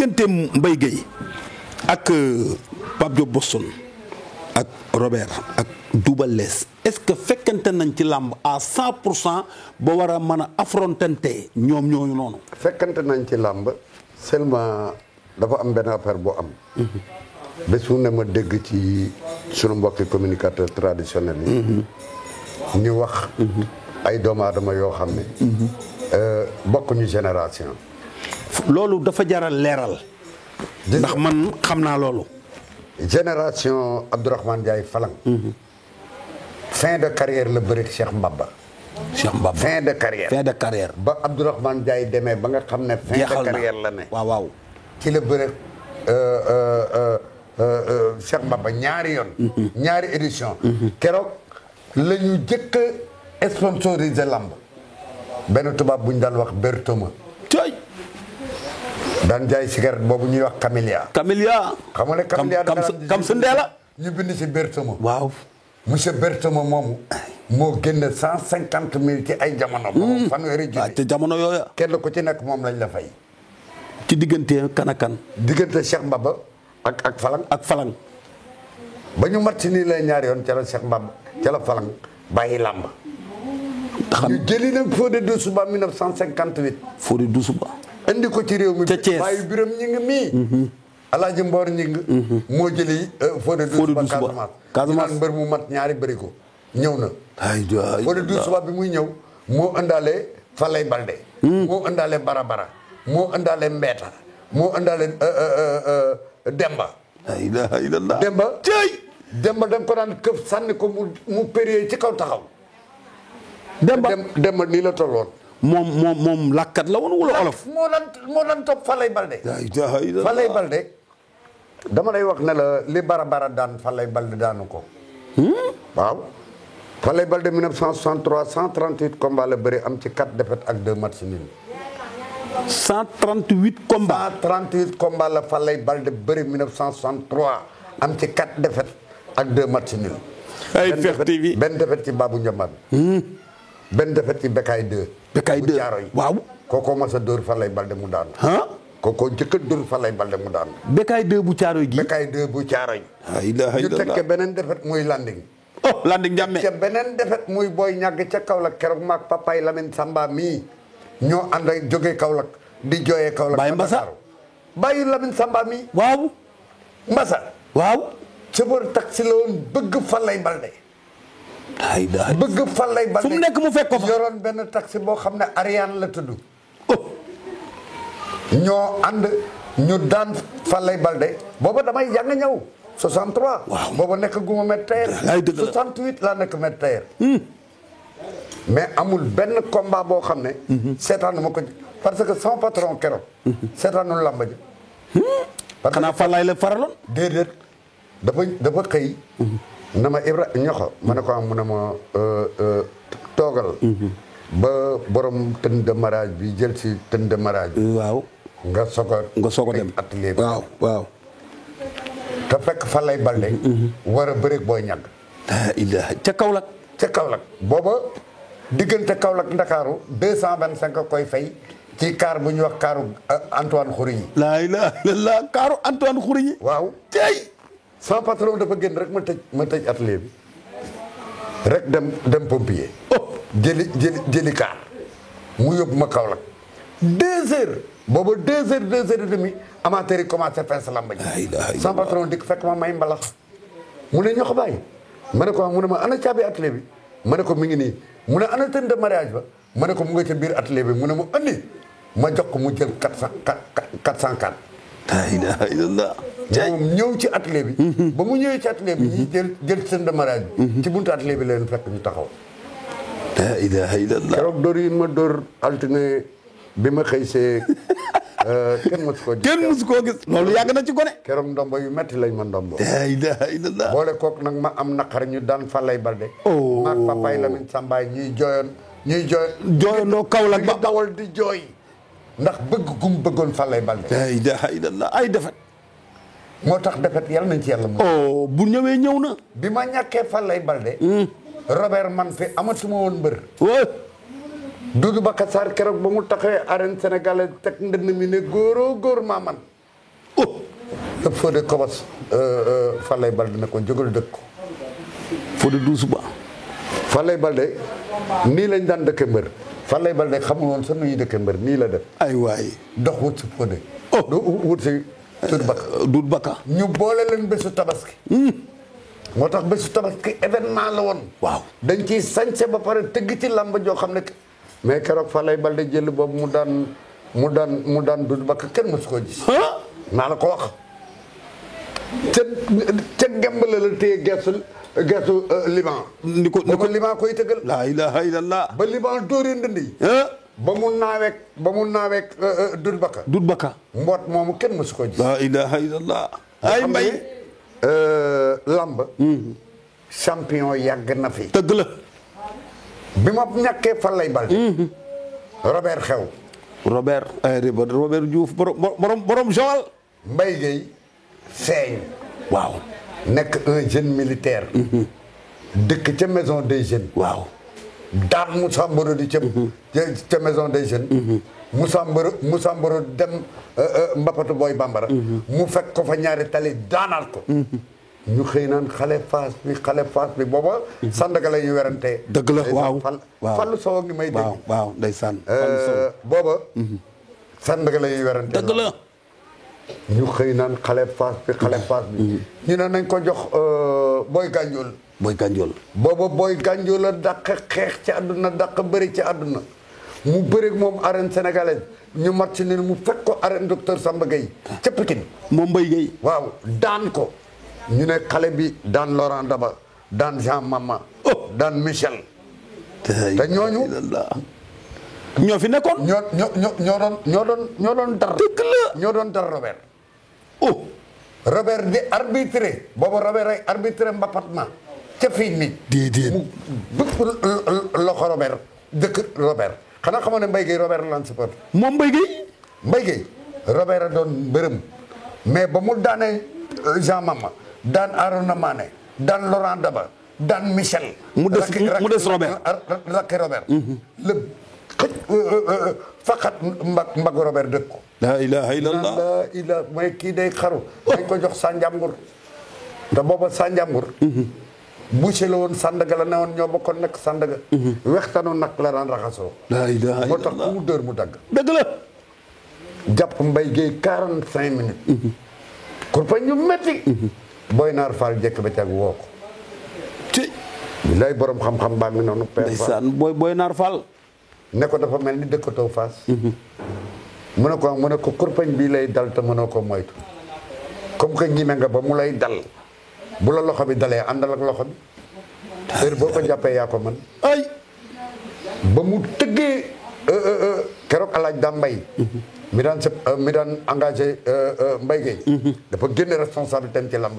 digganteem Mbaye Guèye ak Pape Diop Boston ak Robert ak Double Less est-ce que fekkente nañ ci làmb à 100% ba war a mën a affrontante ñoom ñooñu noonu. fekkante nañ ci làmb seulement dafa am benn affaire boo am. bés bu ne ma dégg ci sunu mbokki communicateur traditionnel yi. ñu wax. ay doomu aadama yoo xam ne. bokkuñu génération. loolu dafa jaral leeral. ndax man xam naa loolu. génération Abdourahmane Ndiaye Falang. fin de carrière la bëri Cheikh Mbaba. Cheikh Mbaba fin de carrière. fin de carrière. ba Abdourahmane Ndiaye demee ba nga xam ne. fin de carrière la ne. waaw waaw. ci la bëri Cheikh Mbaba ñaari yoon. ñaari édition. keroog la ñu jëkk a sponsorisé lamb. benn tubaab bu ñu daan wax Bertoma. tey. daan jaay cigarette boobu ñuy wax Camélia. Camélia. xam nga ne Camélia kam sa ndeela. ñu bind si Bertoma. waaw. monsieur Bertoma moomu. moo génn 150 000 ci ay jamono. moom fanweeri junni. te jamono yooya. kenn ku ci nekk moom lañ la fay. ci diggante kan ak kan. diggante Cheikh Mbaba ak Falang. ak Falang. ba ñu mat si nii lay ñaari yoon ca la Cheikh Mbaba ca la Falang bàyyi làmb. ñu jëli nag Fodé Doussouba 1958. Fodé Doussouba. indi ko ci réew mi. ca Thiès bàyyi biram ñi ngi mii. Alaaji Mboor ñi ngi. moo jëli Fodé Doussouba Casamance. mbër mu mat ñaari bëri ko ñëw na. aywa Fodé Doussouba bi muy ñëw moo indaale Falay Balde. moo indaale Barabara. moo indaale Mbeeta. moo indaale Demba. aywa Demba. Demba da nga ko daan këf sànni ko mu péré ci kaw taxaw. Demba nii la tolloon. moom làkkat la woon wala olof. moo daan topp Falay Balde. Falay Balde. dama lay wax ne la li Barabara daan Falay Balde daanu ko. waaw. Falay Balde 1963 138 combats la bëri am ci 4 défaites ak 2 matchs nuls. 138 combats. 138 combats la Falay Balde bëri 1963 am ci 4 défaites ak 2 matchs nuls. ay Fekh TV benn défaite ci Babou Ndiambane. benn défaite ci Bekaay 2. Bekaay 2 bu Caaroy. waaw. kookoo mas a dóor Falay Balde mu daanu. kookoo njëkk a dóor Falay Balde mu daanu. Bekaay 2 bu Caaroy gi. Bekaay 2 bu Caaroy. ñu tekke beneen défaite muy Landing. oh Landing Ndiame. ca beneen défaite muy Boy ñàgg ca Kaolack keroog maag papaay Lamine Samba mii ñoo ànd ak jógee Kaolack di jooyee Kaolack. Baye Mbassa bàyyi Lamine Samba mii. waaw. Mbassa. waaw. chauffeur taxi la woon bëgg Falay Balde. bëgg Falay Balde fu mu nekk mu fekk ko fa. yoroon benn taxi boo xam ne Ariane la tudd. ñoo ànd ñu daan Falay Balde booba damay jàng ñëw 63. waaw booba nekk guma maître tailleur. 68 laa nekk maître tailleur. mais amul benn combat boo xam ne. seetaanu ma ko parce que sama patron keroog. seetaanul làmb ji. xanaa Falay la faraloon. déedéet dafa xëy. na ma Ibra ñoxo ma ne ko am mu ne ma toogal. ba borom tën de mariage bi jël si tën de mariage bi. waaw. nga soog a dem atelier bi. waaw. te fekk Falay Balde. war a bëreeg Boy ñàgg. ca Kaolack. ca Kaolack booba diggante Kaolack Ndakaaru 225 koy fay ci kaar bu ñuy wax kaaru Antoine Khoury. laa ilaaha illallaah kaaru Antoine Khoury. waaw tey. sama patron dafa génn rek ma tëj atelier bi rek dem pompier. jëli kaar mu yóbbu ma Kaolack 2 heures. booba 2 heures et demi amateur yi commencé fees lamba ji. sama patron dikk fekk ma may mbalax mu ne ñoo ko bàyyi. ma ne ko mu ne ma ana caabi atelier bi ma ne ko mi ngi nii mu ne ana tën de mariage ba ma ne ko mu nga ca biir atelier bi mu ne ma andi ma jox ko mu jël 404. laa ilaaha illallaah. moom ñëw ci atelier bi. ba mu ñëwee ci atelier bi. ñuy jël tën de mariage bi. ci buntu atelier bi leen fekk ñu taxaw. laa ilaaha illallaah. keroog dóor yi ma dóor altine bi ma xëy see kenn mësu koo gis. kenn mësu koo gis loolu yàgg na ci gone. keroog ndombo yu metti lañ ma ndombo. laa ilaaha illallaah. boole kook nag ma am naqar ñu daan Falay Balde. maag papaay Lamine Sambaay ñuy jooyandoo Kaolack ba dawal di jooy. ndax bëgg gum bëggoon Falay Balde. laa ilaaha illallaah ay defet. moo tax defet yàlla nañ ci yàlla moom. bu ñëwee ñëw na. bi ma ñàkkee Falay Balde. Robert man fi amatuma woon mbër. Doudou Baka Sarr keroog ba mu taxee arène sénégalaise teg ndënd mi ne góoroo góor maa man oh le Fodé Kobos Falaye Balde ne ko jógal dëkk ko. Fodé Doussou Ba. Falaye Balde nii lañ daan dëkke mbër Falaye Balde xamul woon sax nu ñuy dëkke mbër nii la def. ay waay. dox wut si Fodé. oh du wut si Doudou Baka. ñu boole leen bésu tabaski. moo tax bésu tabaski événement la woon. waaw dañ ciy sañse ba pare tëgg ci làmb joo xam ne mais keroog Falaye Balde jël boobu mu daan Doudou Baka kenn mësu koo gis. naa la ko wax. ca gembale la téye gersu liban. ni ko liban koy tëggal. laa ilaha illallah. ba liban dóoree ndënd yi. ba mu naaweek Doudou Baka. Doudou Baka. mboot moomu kenn mësu koo gis. laa ilaha illallah. ay mbay. lamb. champion yàgg na fi. dëgg la. bi ma ñàkkee Falaye Balde. Robert xew. Robert Diouf borom Joal. Mbaye Gueye feeñ. waaw. nekk un jeune militaire. dëkk ca maison des jeunes. waaw. daan Moussa Mboro di ca maison des jeunes. Moussa Mboro dem Mbapatu Boy Bambara. mu fekk ko fa ñaari tali daanaat ko. ñu xëy naan xale Fass bi booba. Sandaga la ñuy werante. dëgg la waaw Fallu Sow ngi may dégg. waaw ndeysaan. booba. Sandaga la ñuy werante. dëgg la. ñu xëy naan xale Fass bi. ñu ne nañ ko jox Boy Gandiol. booba Boy Gandiol la dàq xeex ci àdduna dàq bëri ci àdduna. mu bëri moom arène sénégalaise ñu match ni mu fekk ko arène docteur Samba Gueye ca Pikine. moom Mbaye Gueye. waaw daan ko. ñu ne xale bi daan Laurent Daba daan Jean Mama. daan Michel. te ñooñu. ñoo fi nekkoon. ñoo doon dar. dëgg la ñoo doon dar Robert. Robert di arbitré. boobu Robert ay arbitré mbapat ma ca fii nii. déedéet mu bëgg loxo Robert dëkk Robert xanaa xamoon ne Mbaye Gueye Robert la support. moom Mbaye Gueye. Mbaye Gueye Robert a doon mbërëm mais ba mu daanee Jean Mama daan Arona Mané daan Laurent Daba daan Michel. mu des Robert. rakki Robert. la xëj faqat mbag Robert dëkk ko. laa ilaha illallah. laa ilaha mooy kii day xaru. dañ ko jox Sanjambur. te booba Sanjambur. boucher la woon Sandaga la ne woon ñoo bokkoon nekk Sandaga. wextanu nag la daan raxasoo. laa ilaha illallah moo tax ku mu dóor mu dagg. dëgg la. jàpp Mbaye Gueye 45 minutes. kurpañ ñu métti. Boy Naar Fall jekk ba cag woo ko. ci. lay borom xam-xam baa ngi noonu. ndeysaan Boy Naar Fall. ne ko dafa mel ni dëkkatoo Fass. mu ne ko kurpañ bii lay dal te mënoo ko moytu. comme que ñime nga ba mu lay dal. bu la loxo bi dalee àndal ak loxo bi. heure boo ko jàppee yaa ko man ay. ba mu tëggee keroog alaaj daa mbay. mi daan engagé Mbaye Gueye. dafa génne responsabilité am ci lamb.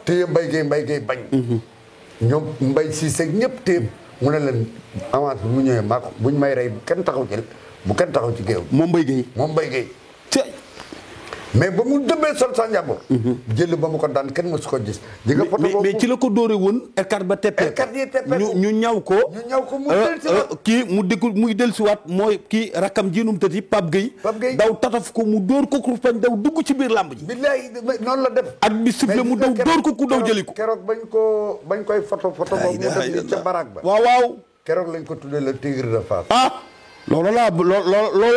téye Mbaye Gueye bañ. ñoom Mbaye Cissé ñëpp téye mu ne leen avance bi mu ñëwee maa ko buñ may rey bu kenn taxaw ci géew. moom Mbaye Gueye. mais ba mu dëbbee sol sa njàmbur. jël ba mu ko daan kenn mësu ko gis. di nga photo boobu mais ci la ko dóore woon. écart ba teppee ñu ñaw ko. mu dellusiwaat kii mu dikku muy dellusiwaat mooy kii rakkam jiinum tëti Pape Gueye. daw tataf ko mu dóor ko kurpañ daw dugg ci biir làmb ji. billaay noonu la def. ak bi sifflé mu daw dóor ko ku daw jëli ko. keroog bañ koy photo boobu mu def ca baraag ba. waaw. keroog lañ ko tuddee le tigre de Fass. loolu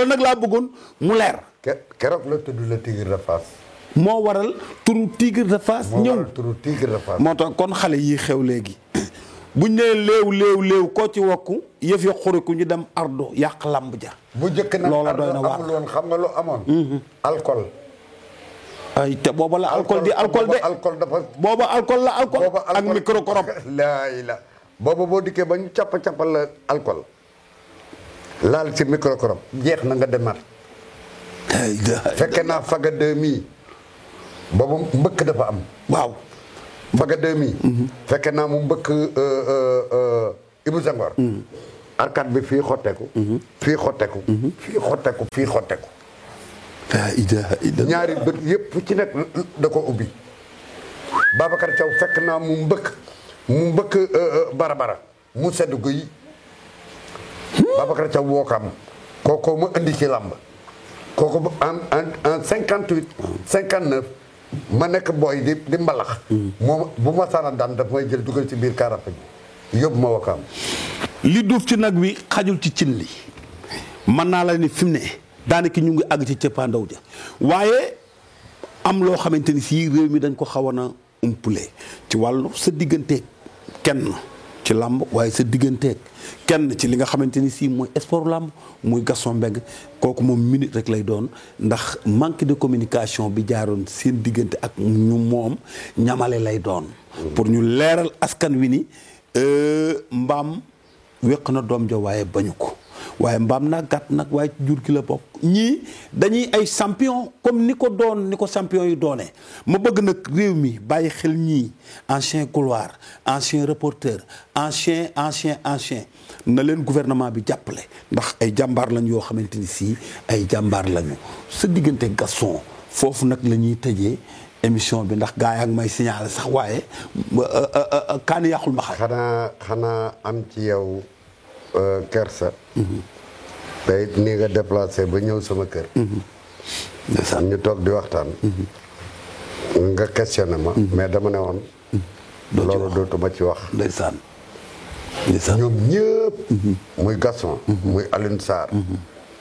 nag laa bëggoon mu leer. keroog la tudd le tigre de Fass. moo waral turu tigre de Fass ñëw. moo tax kon xale yi xew léegi buñ nee léew koo ci wokku yëf ya xuriku ñu dem ardo yàq lamb ja. bu njëkk nag loola doy na waar amul woon xam nga lu amoon. alcool. ay te booba la alcool di alcool de. alcool dafa. booba alcool la alcool. ak microcorob. la booba boo dikkee ba ñu cappal la alcool. laal ci microcorob jeex na nga demaat. fekke naa faga 2000 boobu mbëkk dafa am. waaw. faga 2000. fekke naa mu mbëkk Ibou Senghor. arcade bi fii xotteeku. fii xotteeku. ñaari bët yëpp fu ci nekk da ko ubbi. Babacar Thiaw fekk naa mu mbëkk barabara mu sedd guy. Babacar Thiaw wookaam kookoo mu indi ci làmb kooku en 58 59 ma nekk booy di mbalax moom bu ma sana daan daf may jël dugal ci biir karapa bi yóbbu ma Wakaam. li duuf ci nag wi xajul ci cin li mën naa la ni fi mu ne daanaka ñu ngi àgg ci cëppaandaw ja waaye am loo xamante ni fii réew mi dañ ko xawoon a umpule ci wàllu sa digganteeg kenn ci làmb waaye sa digganteeg kenn ci li nga xamante ni sii mooy sport làmb muy Gaston Mbengue kooku moom minute rek lay doon ndax manque de communication bi jaaroon seen diggante ak ñu moom ñamale lay doon. pour ñu leeral askan wi ni mbaam wéq na doom ja waaye bañu ko waaye mbaam naa gàtt nag waaye jur gi la bokk ñii dañuy ay champion comme ni ko champion yi doonee ma bëgg nag réew mi bàyyi xel ñii ancien couloir ancien reporter ancien na leen gouvernement bi jàppale ndax ay jàmbaar lañ yoo xamante ni sii ay jàmbaar lañu sa diggante Gaston foofu nag la ñuy tëjee émission bi ndax gaa yaa ngi may signaler sax waaye kaani yàqul ma xam. xanaa am ci yow kersa. tey nii nga déplacé ba ñëw sama kër. ñu toog di waxtaan. nga questionné ma. mais dama ne woon. loolu dootuma ci wax. ndeysaan. ñoom ñëpp. muy Gaston. muy Alioune Sarr.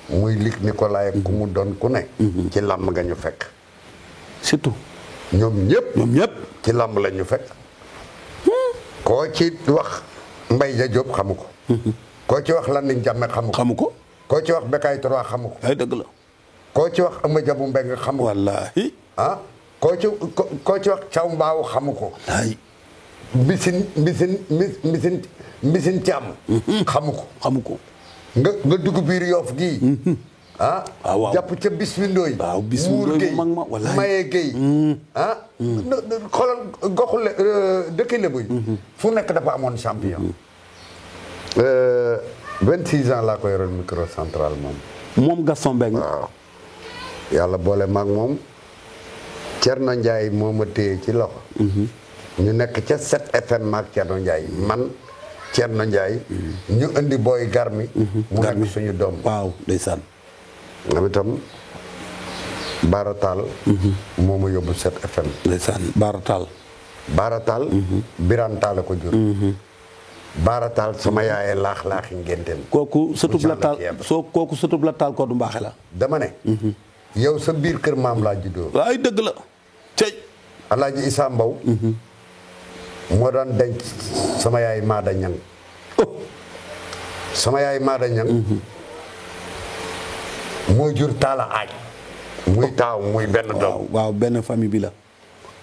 muy Luc Nicolaï ku mu doon ku ne. ci làmb nga ñu fekk. surtout. ñoom ñëpp. ci làmb la ñu fekk. koo ci wax Mbaye Dia Diop xamu ko. koo ci wax Landing Jàmme xamu ko. koo ci wax Bekay 3 xamu ko. ay dëgg la. koo ci wax Amba Jabu Mbeng xamu ko. wallaahi. koo ci wax Caw Mbaaw xamu ko. ay. mbisin Caam. xamu ko. nga dugg biir Yoof gii. waaw jàpp ca Bismindooy. waaw Bismindooy mu mag ma wallaahi Maye Guèye. xoolal goxu dëkki Lebu yi. fu nekk dafa amoon champion. 26 ans laa ko yoroon micro central moom Gaston Mbengue. waaw yàlla boole maag moom Thierno Ndiaye moo ma téye ci loxo. ñu nekk ca 7FM maag Thierno Ndiaye man Thierno Ndiaye. ñu indi booy garmi mu nekk suñu doom. waaw ndeysaan. am itam Baaratal. moo ma yóbbu 7FM. ndeysaan Baaratal. Baaratal. Birantaal ko jur. Baaratal sama yaayee laax-laaxi ngénteem. kooku sëtub la taal ko du mbaaxe la. dama ne. yow sa biir kër maam laa juddoo. ay dëgg la. cey. Alaaji Issa Mbow. moo daan denc sama yaay Maada Ñang. sama yaay Maada Ñang. moo jur Taala Aaj. muy taaw muy benn doom. waaw benn famille bi la.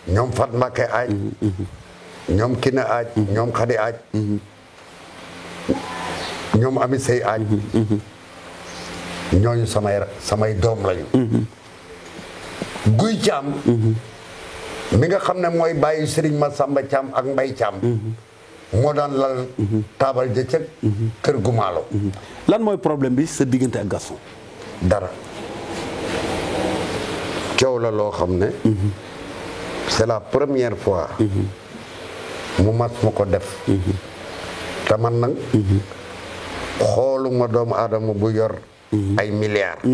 ñoom Fat Mbakke Aaj. ñoom Kina Aaj. ñoom Xadi Aaj. ñoom Ami Sey Aaj. ñooñu samay doom lañu. Guy Caam. mi nga xam ne mooy bàyyi Serigne Massamba Caam ak Mbay Caam. moo daan lal taabal ja ca kër gu maalo. lan mooy problème bi sa diggante ak Gaston. dara coow la loo xam ne. c'est la première fois. mu mas ma ko def. te man nag. xooluma doomu aadama bu yor. ay milliards.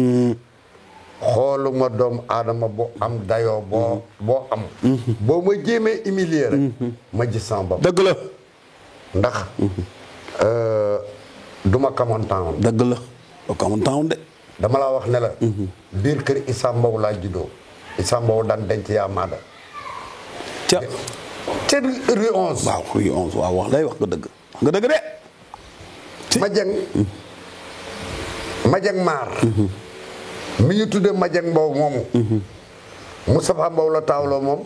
xooluma doomu aadama bu am dayoo boo am. boo ma jéemee humilier rek. ma gis sama bopp. dëgg la. ndax duma Common Town. dëgg la du Common Town de. dama laa wax ne la. biir kër Issa Mbow laa juddoo. Issa Mbow daan denc yaa maada. ca rue 11. waaw rue 11 waaw wax lay wax nga dëgg. nga dëgg de. Madieng Maar. mi ñu tuddee Madieng Mbow moomu. Moustapha Mbow la taawloo moom.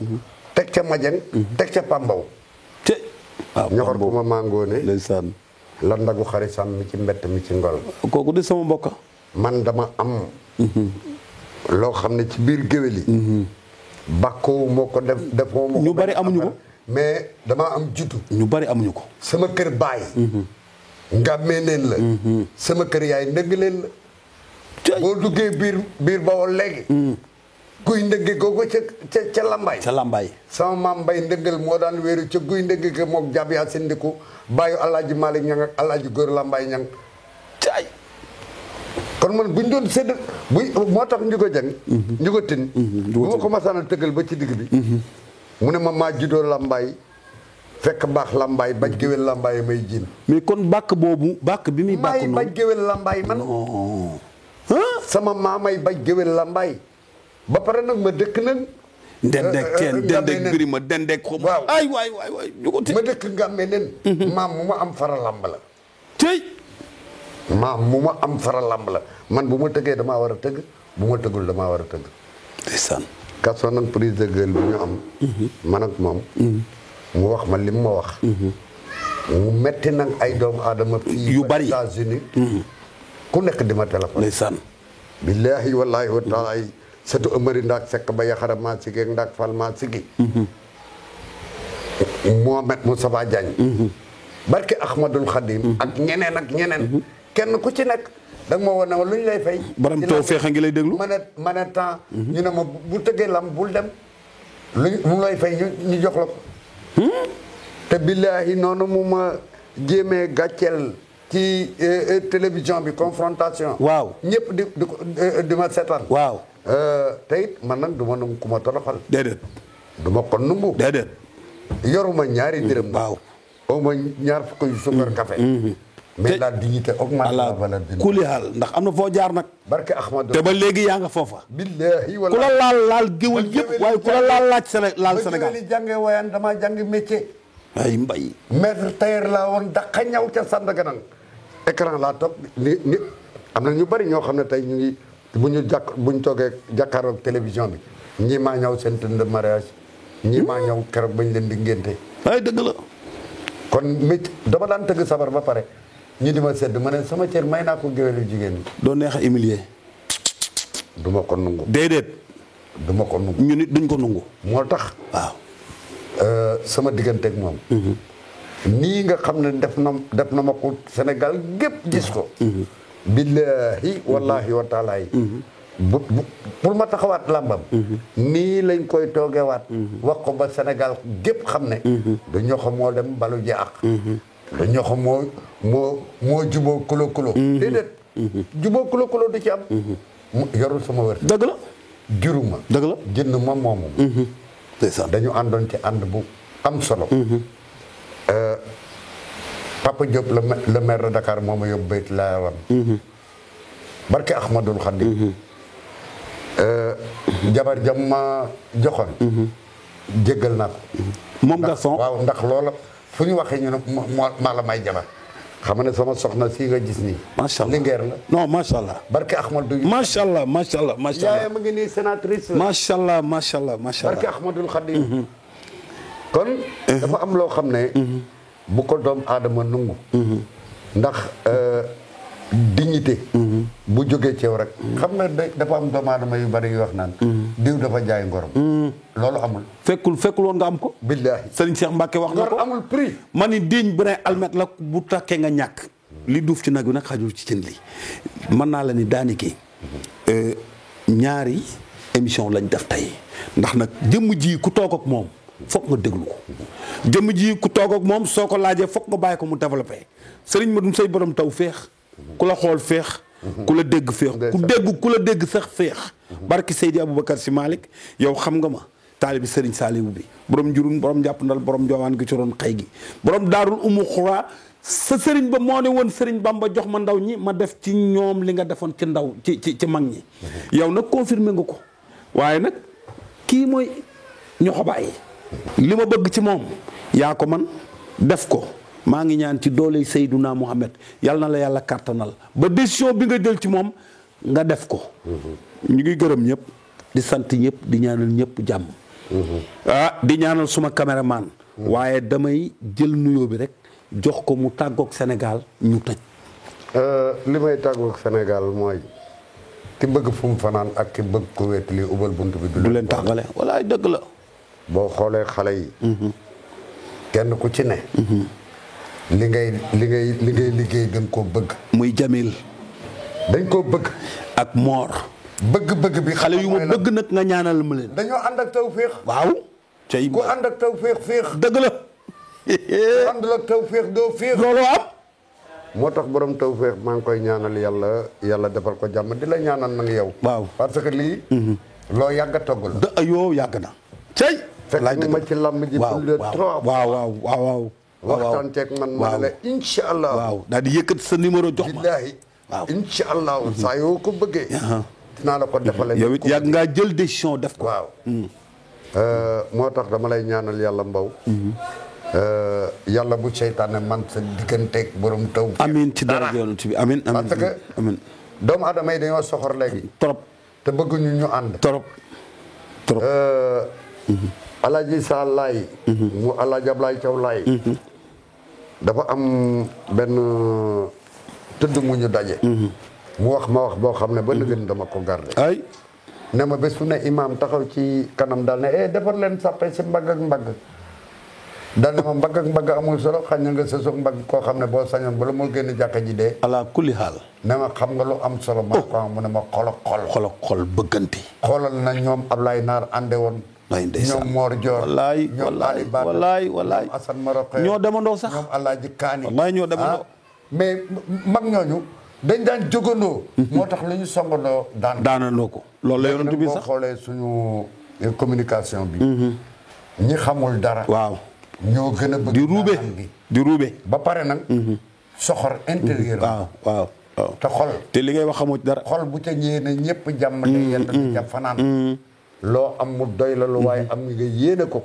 teg ca Madieng. teg ca Pambaw. waaw ñoxor ku ma màngoone. ndeysaan. la ndagu xarisam mi ci mbett mi ci ngol. kooku di sama mbokk. man dama am. loo xam ne ci biir géwél yi. bàkkoo moo ko defoo moo ko. ñu bari amuñu ko. mais dama am juddu. ñu bari amuñu ko. sama kër baay. ngàmmee leen la. sama kër yaay ndëgg leen la. boo duggee biir Bawol léegi. guy ndëgg googu ca Lambaay. ca Lambaay. sama maam Mbay ndëggal moo daan wéeru ca guy ndëgg ga mook jab yaa sindiku bàyyu Alaaji Malick Ñang ak Alaaji Góor Lambaay Ñang caay. kon kon man buñ doon sédd moo tax ñu ko jàng ñu ko tin bu ma ko masaana tëggal ba ci digg bi mu ne ma maa juddoo Lambaay fekk baax Lambaay baj géwél Lambaay may jiin mais kon bàkk boobu bàkk bi muy bàkk noonu may baj géwél Lambaay man sama maamay baj géwél Lambaay ba pare nag ma dëkk nag dendek teen dendek birima dendek xom waaw ay waay jugote ma dëkk ngàmmee nen maam mu ma am fara lamb la tey maam mu ma am fara lamb la man bu ma tëggee damaa war a tëgg bu ma tëggul damaa war a tëgg ndeysaan kaso nag prise de gueule bi ñu am man ak moom mu wax ma li mu ma wax mu metti nag ay doomu aadama fii yu bari États-Unis ku nekk di ma téléphone ndeysaan billaahi wallaahi wa taala surtout Amari ndaak sekk ba yaxara maa sigi ak ndaak fal maa sigi Mohamed Moustapha Diagne barke Ahmadul Khadim ak ñeneen kenn ku ci nekk da nga ma woon ne ma lu ñu lay fay borom taw feex a ngi lay déglu ma ne temps ñu ne ma bu tëggee lam bul dem mu lay fay ñu jox la ko te billaahi noonu mu ma jéemee gàcceel ci télévision bi confrontation waaw ñëpp di ma seetaan waaw te it man nag du ma nangu ku ma toroxal déedéet du ma ko nangu déedéet yoruma ñaari dërëm waaw au moins ñaar fukk yu suukar café mais la dignité augmente la valeur bi kuli xaal ndax am na foo jaar nag barke Ahmadou te ba léegi yaa nga foofa billaahi ku la laal géwël yëpp waaye ku la laaj laal Sénégal li jàngee wayaan damaa jàngi métier ay mbay maître tailleur laa woon daqa ñaw ca Sandaga nag écran laa toog ni am na ñu bari ñoo xam ne tey ñu ngi bu ñu toogee jàkkaaroog télévision bi ñii maa ñëw seen tënd de mariage ñii maa ñëw keroog bañ leen di ngénte ay dëgg la kon métier dama daan tëgg sabar ba pare ñi di ma sedd ma ne sama cër may naa ko géwélu jigéen ñi doo neex a humilier du ma ko nungu déedéet du ma ko nungu ñu nit duñ ko nungu moo tax waaw sama digganteeg moom nii nga xam ne def na ma ko Sénégal gépp gis ko billaahi wallaahi wa taala yi pour ma taxawaat làmbam nii lañ koy toogewaat wax ko ba Sénégal gépp xam ne du ñoxo moo dem balu ji ak du ñoxo moo juboo kulo déedéet juboo kulo du ci am yorul sama wër dëgg la juruma dëgg la jënd ma moomu dañu àndoon ci ànd bu am solo Papa Diop le maire de Dakar moo ma yóbbu bayt laa wan barke Ahmadul Khadim jabar jam ma joxoon jéggal naa ko moom garçon waaw ndax loola fu ñu waxee ñu ne maa la may jabar xam nga ne sama soxna si nga gis nii macha allah lingeer la non macha allah barke Ahmadou macha allah macha allah macha allah yaayam a ngi nii sénatrice la macha allah macha allah macha allah barke Ahmadul Khadim kon dafa am loo xam ne bu ko doom aadama nungu ndax dignité bu jógee ci yow rek xam nga dafa am doomu aadama yu bari yu wax naan diw dafa jaay ngorom loolu amul fekkul woon nga am ko billaahi Serigne Cheikh Mbacke wax na ko amul prix ma ni diñ brin almet la bu takkee nga ñàkk li duuf ci nag bi nag xajul ci cin li mën naa la ni daaniki ñaari émission lañ def tey ndax nag jëmm ji ku toog ak moom foog nga déglu ko jëmm ji ku toog ak moom soo ko laajee foog nga bàyyi ko mu développé Serigne Madoum say borom taw féex ku la xool féex ku la dégg féex ku la dégg sax féex barki Seydi Aboubacar Si Malick yow xam nga ma taalibi Serigne Saliou bi borom njurun borom jàpp ndal borom joowaan gi ci roon xëy gi borom daarul umu xuraa sa sëriñ ba moo ne woon Serigne Bamba jox ma ndaw ñi ma def ci ñoom li nga defoon ci ndaw ci mag ñi yow nag confirmé nga ko waaye nag kii mooy ñoxo bàyyi li ma bëgg ci moom yaa ko man def ko maa ngi ñaan ci doole Seydouna Mohamed yàlla na la yàlla kàttanal ba décision bi nga jël ci moom nga def ko ñu ngi gërëm ñëpp di sant ñëpp di ñaanal ñëpp jàmm di ñaanal suma caméraman waaye damay jël nuyoo bi rek jox ko mu tàggoog Sénégal ñu tëj li may tàggoog Sénégal mooy ki bëgg fu mu fanaan ak ki bëgg ko wéetali ubal bunt bi du leen tàggale walaay dëgg la boo xoolee xale yi kenn ku ci ne li ngay liggéey dañ koo bëgg muy Jamil dañ koo bëgg ak Mor bëgg bi xale yu ma bëgg nag nga ñaanal ma leen dañoo ànd ak taw féex waaw cay ku ànd ak taw féex dëgg la ku ànd ak taw féex doo féex loolu am moo tax borom tawfeex maa ngi koy ñaanal yàlla defal ko jàmm di la ñaanal nag yow. waaw parce que lii. loo yàgg a togg la. yoo yàgg na. cey. fekk ma ci làmb ji. waaw waxtaan ceeg man ma ne la incha allah. waaw daal di yëkkat sa numéro jox ma. billaahi. waaw incha allah saa yoo ko bëggee. dinaa la ko defalee. yow it yàgg ngaa jël décision def ko. waaw. moo tax dama lay ñaanal yàlla mbaw. yàlla bu seytaane man sa digganteeg borom taw. amiin ci dara yonent bi amiin amiin parce que amiin. doomu aadama yi dañoo soxor léegi. trop. te bëgguñu ñu ànd. trop. Alaaji Saa Laay. mu Alaaji Ablaay Caw Laay. dafa am benn tëdd mu ñu daje. mu wax ma wax boo xam ne ba nëgën dama ko garde ay. ne ma bés fu ne imaam taxaw ci kanam daal ne defar leen sàppe si mbagg ak mbagg. daal ne ma mbagg ak mbagg amul solo xañ na nga sësoog mbagg koo xam ne boo sañoon bala moo génn jàkka ji dee. ala kulli xaal. ne ma xam nga lu am solo. ma ko mu ne ma xol bëggante. xoolal na ñoom Ablaye Naar ànde woon. ñoom Mor Dior. wallaay ñoom Assane Maroc. ñoo demandoo sax ñoom Alaaji Kaani. wallaay ñoo demandoo. mais mag ñooñu dañ daan jógandoo. moo tax lu ñu songandoo daanandoo ko. loolu la yonent bi sax boo xoolee suñu communication bi. ñi xamul dara. waaw ñoo gën a bëgg. di ruube ba pare nag. soxor intérieur. waaw. te xol. te li ngay wax xamoo ci dara. xol bu ca ñëwee ñëpp jàmm. te yent bi jàpp fanaan. loo am mu doy la lu waaye am nga yéene ko.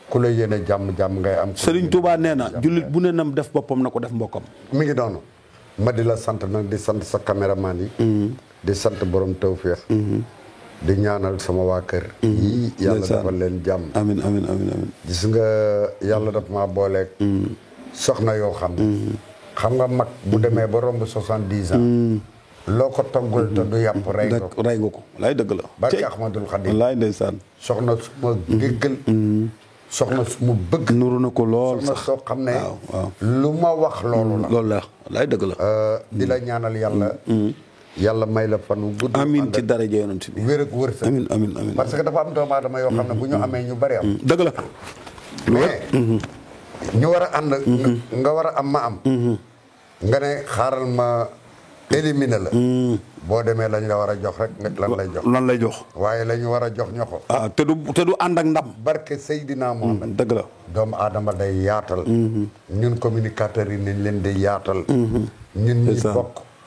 ku la yéene jàmm ngay am. Serigne Touba nee na jullit bu ne nam def boppam na ko def mbokkam. mi ngi doonu ma di la sant nag di sant sa caméraman yi. di sant borom tawféex. di ñaanal sama waa kër. yii yàlla defal leen jàmm. amiin amiin amiin amiin. gis nga yàlla daf maa booleeg. soxna yoo xam ne. xam nga mag bu demee ba romb 70 ans. loo ko toggul te du yàpp rey nga ko laay dëgg la. barke Ahmadul Xadim laay ndeysaan. soxna su ma géggal. soxna su ma bëgg. nuru na ko lool sax soxna soo xam ne. waaw lu ma wax loolu la. loolu la laay dëgg la. di la ñaanal yàlla may la fan wu gudd. amiin ci daraja yonent bi. wér ak wërsëg. amiin parce que dafa am doomu aadama yoo xam ne bu ñu amee ñu bari am. dëgg la. mais ñu war a ànd. nga war a am ma am. nga ne xaaral ma éliminer la. boo demee lañ la war a jox rek lan lay jox. waaye la ñu war a jox ñoxo. te du ànd ak ndam. barke Seydina Mohamed. dëgg la. doomu aadama day yaatal. ñun communicateurs yi nañ leen di yaatal. ñun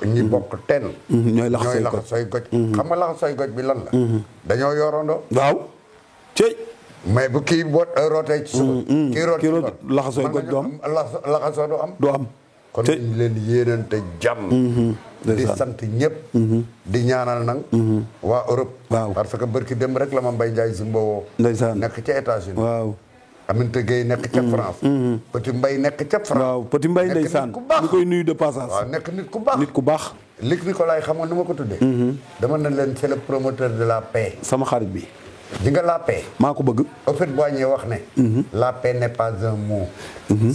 ñi bokk ten. ñooy lax sooy goj. xam nga lax sooy goj bi lan la. dañoo yorandoo. waaw. cey. mais bu kii rootee ci suba. kii root laxasooy goj du am. laxasoo du am. kon ñu leen yéenante jàmm. di sant ñëpp. di ñaanal nag. waa Europe. waaw parce que barki dem rek la ma Mbaye Ndiaye si mbowoo. ndeysaan nekk ca États-Unis. waaw. Aminata Gueye nekk ca France. Petit Mbaye nekk ca France. waaw Petit Mbaye ndeysaan ñu koy nuyu de passage. waaw nekk nit ku baax. nit ku baax. Luc Nicolaï xam nga nu ma ko tuddee. dama ne leen c'est le promoteur de la paix. sama xarit bi. di nga la paix. maa ko bëgg. au fait Boigné wax ne. la paix n'est pas un mot.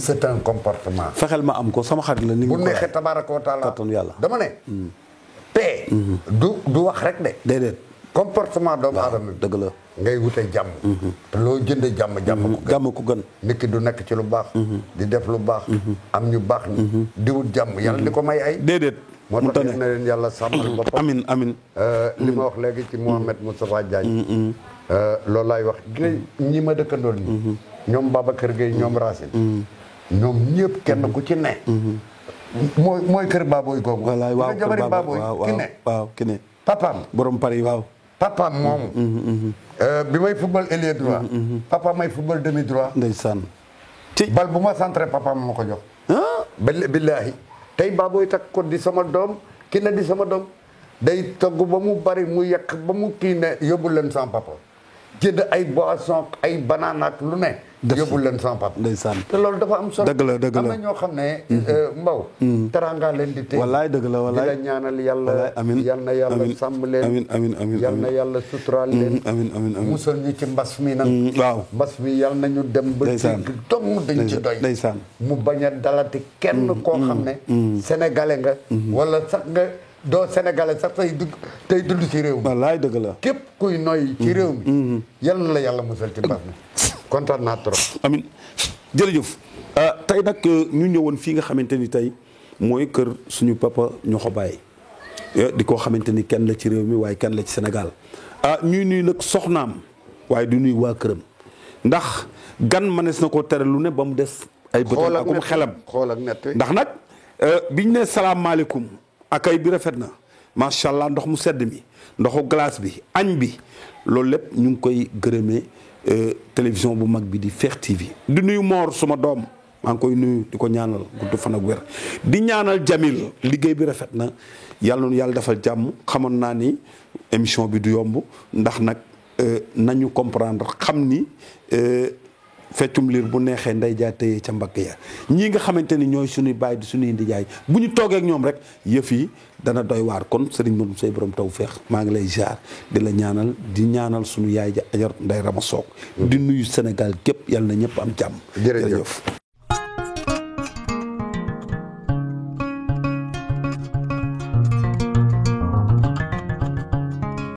c'est un comportement. fexeel ma am ko sama xarit la. ni bu neexee tabaaraka wa taala kattan yàlla dama ne. paix. du wax rek de. déedéet. comportement doomu aadama bi dëgg la. ngay wute jàmm. te loo jënde jàmm ko gën. nit ki du nekk ci lu baax. di def lu baax. am ñu baax ñi. di wut jàmm yàlla di ko may ay. déedéet. moo tax na leen yàlla sàmmal boppam. amin li ma wax léegi ci Mohamed Moustapha Diagne. loolu laay wax ñi ma dëkkandool nii. ñoom Babacar Gueye ñoom Racine. ñoom ñëpp kenn ku ci ne. mooy kër Baboy googu. wallaay waaw kër jabari Baboy ki ne. waaw ki ne. papaam borom Paris waaw. papaam moomu. bi may football ailier droit. papa may football demi droit. ndeysaan. bal bu ma centré papaam ma ko jox. billaahi tey Baboy takk ko di sama doom ki ne di sama doom day togg ba mu bari mu yekk ba mu kii ne yóbbu leen sama papa jënd ay boisson ay banane ak lu ne. yóbbu leen sama papa. ndeysaan te loolu dafa am solo. dëgg la am na ñoo xam ne. Mbaw. teraanga leen di tey. wallaay dëgg la wallaay di la ñaanal yàlla. amiin yal na yàlla sàmm leen. amiin yal na yàlla suturaal leen. amiin musal ñu ci mbas mi nag. waaw mbas mi yal na ñu dem ba. ndeysaan dong dañ ci doy. ndeysaan mu bañ a dalati kenn koo xam ne. sénégalais nga. wala sax nga doo sénégalais sax tey dund ci réew mi. wallaay dëgg la. képp kuy noy ci réew mi. yal na la yàlla musal ci mbas mi. kontaan naa trop. amin jërëjëf tey nag ñu ñëwoon fii nga xamante ni tey mooy kër suñu papa ñoo ko bàyyi di koo xamante ni kenn la ci réew mi waaye kenn la ci Sénégal ñuy nuyu nag soxnaam waaye du nuyu waa këram ndax gan mënees na ko tere lu ne ba mu des ay bëtam akum xelam xool ak nett ndax nag biñ ne salaamaaleykum akay bi rafet na macha allah ndox mu sedd mi ndoxu glace bi añ bi loolu lépp ñu ngi koy gërëmee télévision bu mag bi di Fekh TV di nuyu Mor suma doom maa ngi koy nuyu di ko ñaanal gudd fan ak wér di ñaanal Jamil liggéey bi rafet na yàlla noonu yàlla defal jàmm xamoon naa ni émission bi du yomb ndax nag nañu comprendre xam ni feccum liir bu neexee nday jaa téye ca mbagg ya ñii nga xamante ni ñooy suñuy baay di suñuy ndijaay bu ñu toogee ak ñoom rek yëf yi dana doy waar kon Serigne Modou Seye borom Tawfekh maa ngi lay jaar di la ñaanal di ñaanal suñu yaay ja ajar nday Rama Soog di nuyu Sénégal képp yàlla na ñëpp am jàmm. jërëjëf.